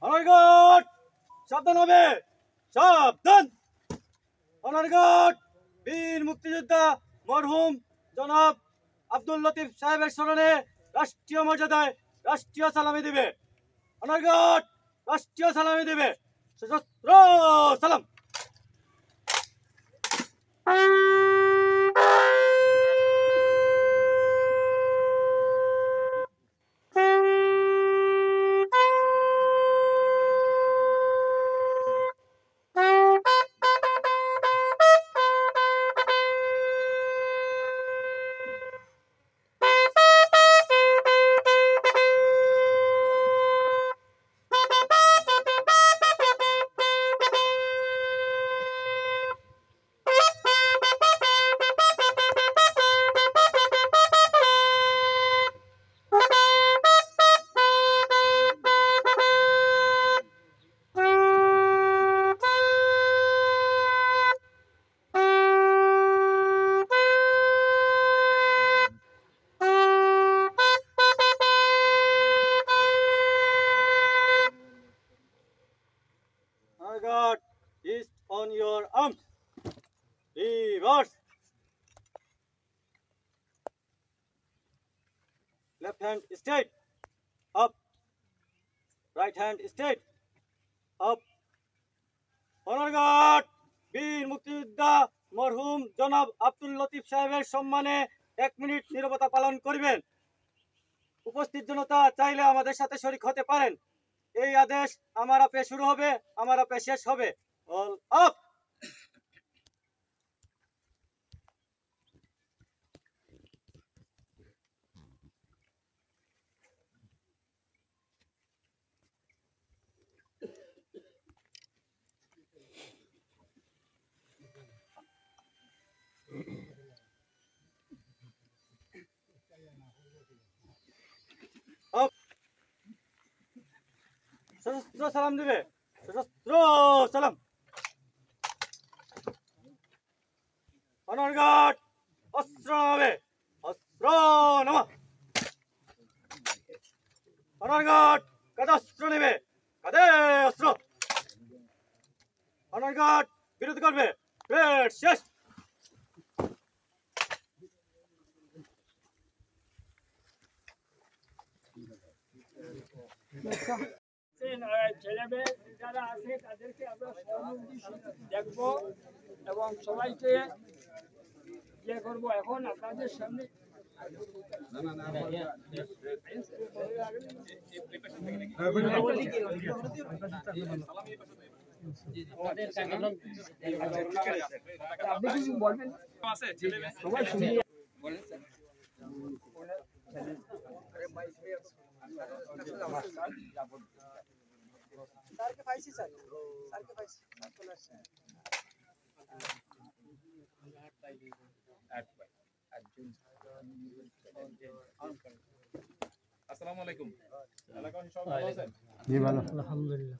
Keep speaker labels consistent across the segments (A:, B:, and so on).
A: অনারঘাট সাবধান হবে, সাবধান। অনারঘাট বীর মুক্তিযোদ্ধা মরহুম জনাব আব্দুল লতিফ সাহেবের স্মরণে রাষ্ট্রীয় মর্যাদায় রাষ্ট্রীয় সালামি দিবে। অনারঘাট রাষ্ট্রীয় সালামি দিবে। সশস্ত্র সালাম। Guard, east on your arms. Reverse. Left hand straight. Up. Right hand straight. Up. Honor guard. বীর মুক্তিযোদ্ধা মরহুম জনাব আব্দুল লতিফ সাহেবের সম্মানে 1 মিনিট নীরবতা পালন করবেন। উপস্থিত জনতা চাইলে আমাদের সাথে শরীক হতে পারেন। এই আদেশ আমার আপে শুরু হবে, আমার আপে শেষ হবে। All up. সশস্ত্র সালাম দিবে, সশস্ত্র সালাম। অনার গার্ড অস্ত্র নামাবে, অস্ত্র নামা। অনার গার্ড কাঁধে অস্ত্র নেবে, কাঁধে অস্ত্র। অনার গার্ড বিরোধ করবে, ব্রেড শেষ।
B: ছেলেমেয়ে যারা আছে তাদেরকে আমরা সহমুখী দেখবো এবং সবাইকে ইয়ে করবো। এখন আপনাদের সামনে আপনি কিছু বলবেন? সবাই শুনিয়ে
C: স্যারকে পাইছি, স্যার স্যারকে পাইছি, চলে আসছে।
D: আসসালামু আলাইকুম। এলাকার সবাই ভালো আছেন?
E: জি ভালো, আলহামদুলিল্লাহ।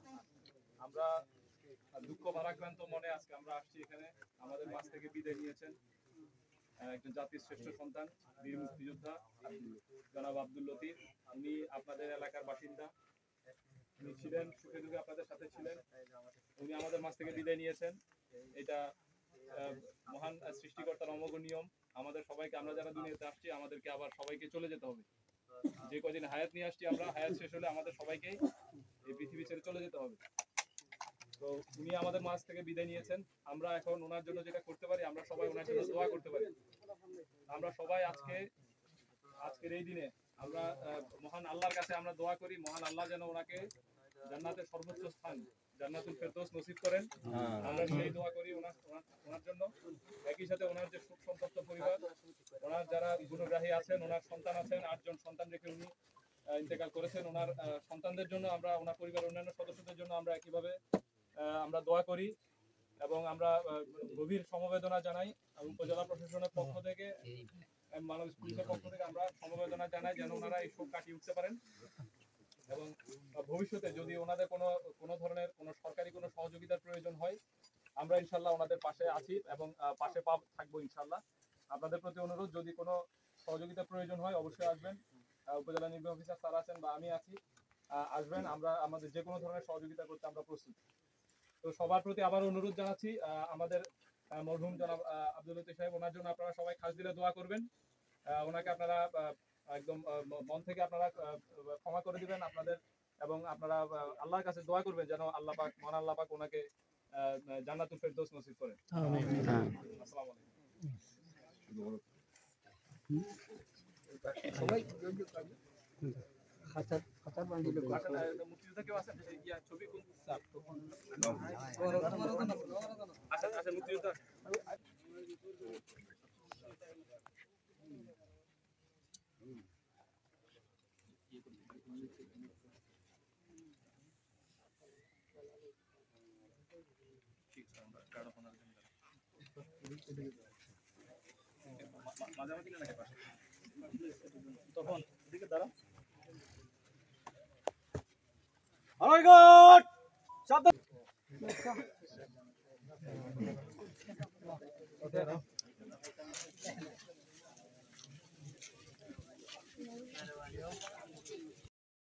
D: আমরা দুঃখ ভারাক্রান্ত মনে আজকে আমরা আসছি এখানে। আমাদের মাঝ থেকে বিদায় নিয়েছেন একজন জাতির শ্রেষ্ঠ সন্তান, বীর মুক্তিযোদ্ধা জনাব আব্দুল লতিফ। উনি আপনাদের এলাকার বাসিন্দা, উনি ছিলেন সুখে দুঃখে আপনাদের সাথে ছিলেন। উনি আমাদের মাঝ থেকে বিদায় নিয়েছেন। এটা মহান সৃষ্টিকর্তার অমোঘ নিয়ম। আমাদের সবাইকে, আমরা যারা দুনিয়াতে আসছি আমাদেরকে আবার সবাইকে চলে যেতে হবে। যে কদিন হায়াত নিয়ে আসছি আমরা, হায়াত শেষ হলে আমাদের সবাইকেই এই পৃথিবী ছেড়ে চলে যেতে হবে। তো উনি আমাদের মাঝ থেকে বিদায় নিয়েছেন। আমরা এখন ওনার জন্য যেটা করতে পারি, আমরা সবাই ওনার জন্য দোয়া করতে পারি। আমরা সবাই আজকের এই দিনে আমরা মহান আল্লাহর কাছে আমরা দোয়া করি, মহান আল্লাহ যেন ওনাকে জান্নাতের সর্বোচ্চ স্থান জান্নাতুল ফেরদৌস নসিব করেন। আমরা সেই দোয়া করি ওনার জন্য। একই সাথে ওনার যে সুখ সন্তপ্ত পরিবার, ওনার যারা গুণগ্রাহী আছেন, ওনার সন্তান আছেন, 8 জন সন্তান রেখে উনি ইন্তেকাল করেছেন। ওনার সন্তানদের জন্য আমরা, ওনার পরিবারের অন্যান্য সদস্যদের জন্য আমরা একইভাবে আমরা দোয়া করি এবং আমরা গভীর সমবেদনা জানাই। উপজেলা প্রশাসনের পক্ষ থেকে, বাংলাদেশ পুলিশের পক্ষ থেকে আমরা সমবেদনা জানাই যেন ওনারা এই শোক কাটিয়ে উঠতে পারেন এবং ভবিষ্যতে যদি ওনাদের কোনো ধরনের কোনো সরকারি কোনো সহযোগিতার প্রয়োজন হয়, আমরা ইনশাল্লাহ ওনাদের পাশে আছি এবং পাশে থাকবো ইনশাল্লাহ। আপনাদের প্রতি অনুরোধ, যদি কোনো সহযোগিতার প্রয়োজন হয় অবশ্যই আসবেন। উপজেলা নির্বাহী অফিসার স্যার আছেন বা আমি আছি, আসবেন, আমরা আমাদের যে কোনো ধরনের সহযোগিতা করতে আমরা প্রস্তুত। তো সবার প্রতি আবার অনুরোধ জানাচ্ছি, আমাদের মরহুম জনাব আব্দুল লতিফ সাহেব, ওনার জন্য আপনারা সবাই খাস দিলে দোয়া করবেন। ওনাকে আপনারা একদম মন থেকে আপনারা ক্ষমা করে দিবেন আপনাদের, এবং আপনারা আল্লাহর কাছে দোয়া করবেন যেন আল্লাহ পাক, মহান আল্লাহ পাক ওনাকে জান্নাতুল ফেরদৌস নসিব করেন। আসসালামু আলাইকুম।
B: সবাই খাতার বান্ডিল
D: মুক্তিযোদ্ধা কেউ আছেন? ছবি কোন আচ্ছা মুক্তিযোদ্ধা মাঝামাঝি না পাশে তখন দিকে দাঁড়া।
A: অনার গার্ড সাবধান।